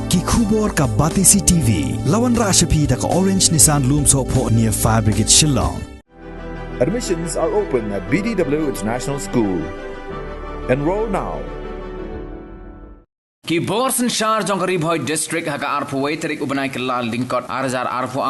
Ki khubor ka Batisi TV. Lawan Rashapi da ka Orange Nissan Loom Sopo near Fire Brigade Shillong. Admissions are open at BDW International School. Enroll now. Ki Borsen Shar jong Karib Hoy District haka arpu waiterik ubanai kila lingkot arzar arpu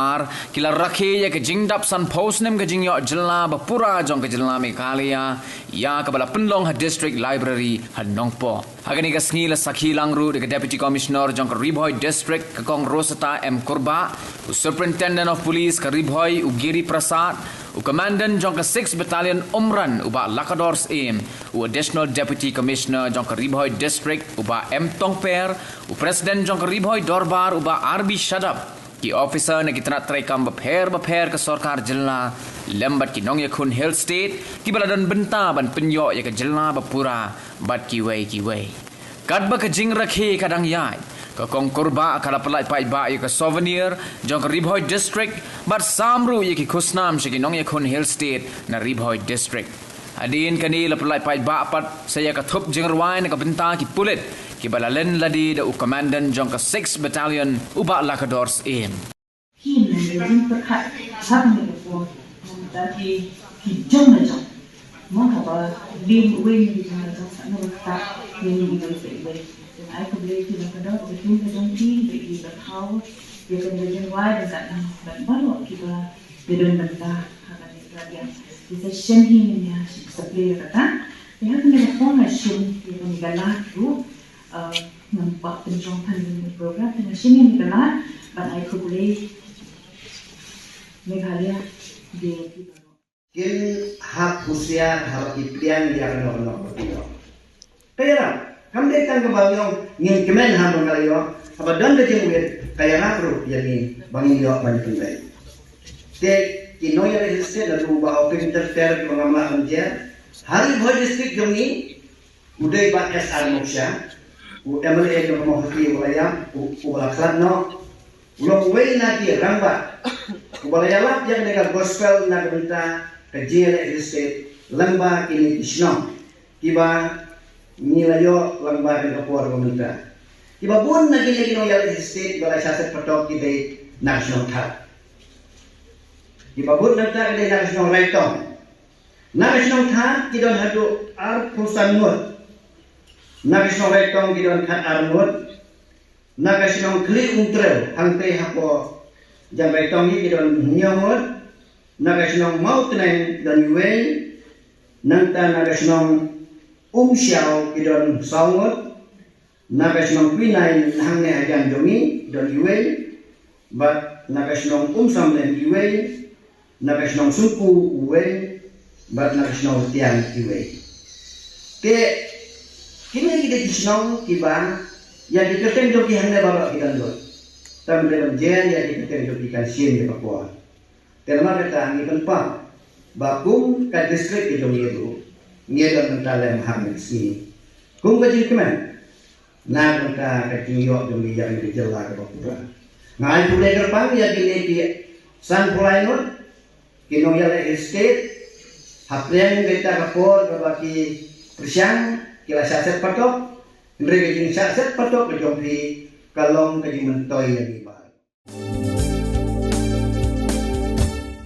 kila rakhe ya ke jingdap san posnem ke jingyo jela bapura jong ke jela Mekalia ya ke bala penlong ha District Library ha Nongpo hagani ke sngi la sakhi langru de Deputy Commissioner jong Karib Hoy District ke kong Rosata M Kurba Superintendent of Police Karib Hoy Ugiri Prasad Commandant jong ke 6 Battalion Umran uba Lakadors Aim Additional Deputy Commissioner jong Karib Hoy District uba M Tongper President jong Karib Hoy Dorbar uba RB Shadab ki officer ne kitna trekam bapher ke sarkar jilla lembat ki nong yakun Hill State ki baladan benta ban penyo ya ke jilla bapura bat ki wei kadba ke jing rakhe kadang yai ke kong kurba kala pelai pai ba ya ke souvenir jong Karib Hoy District bat samru ya ki kusnam shi nong yakun Hill State na Karib Hoy District adin kani la pelai pai ba pat saya ke thup jing rwai ne ke benta ki pulit ki balalen ladi da commandant jong ka 6 battalion uba Lakadors Aim khi mà người dân thực hành sắp nhập vào ta thì trong là trong mong họ đêm quên thì là trong sẵn rồi ta nhưng người phải về ai không về thì là cái đó phải chúng ta trong khi vì là thao về cần người dân ngoài là dặn bạn bắt họ khi là về đơn bạn ta hay là những cái gì thì sẽ xem hi mình sắp về rồi ta thì hãy cùng nhau phong là xem thì mình cái lá rú nampak pencongkan program dengan sini adalah banai kubli Meghalaya di kin hak usia hak iplian yang no betul. Kaya kam de tang kebayong ngin kemen ha mangalayo abadan de jengwet kaya rakru yani bangin yo ban tunai. Te kinoya register lalu bahwa pinter mengamlah anjer hari Hoy district jongi udai ba SR Moksha MLA yang menghormati wilayah ulaklan no ulong wei nagi rangba wilayah lap yang dengan gospel nak minta kejil estate lamba kini isno kiba nilayo lamba dengan kuar minta kiba bun nagi no yal estate balai saset patok kita national tap kiba bun nata kita national national tap kita hadu ar pusan nur Nagasino retong gidon kan armut, nagasino kli untrel hangte hapo jam retong gidon nyomut, nagasino mautnen don yuei, nanta nagasino xiao gidon saumut, nagasino pinai hangne ajan jongi don yuei, bat nagasino samlen yuei, nagasino suku uei, bat nagasino tiang yuei. Ke kini kita kisnong kiba yang dikatakan joki hanya bawa kita dulu. Tapi dalam jen yang dikatakan joki kalsium di Papua. Terima kata ni penpa bakum ka distrik itu nyeru nyeru mentalem hamil si. Kum bajing keman. Na kata katinyo demi yang dijelar Papua. Ngai pulai kerpang ya kini di San Pulainut kinong yale estate haprian kita kapor kabaki persiang kila saset patok, mereka jenis saset patok kejompi kalong kejimentoy yang ibarat.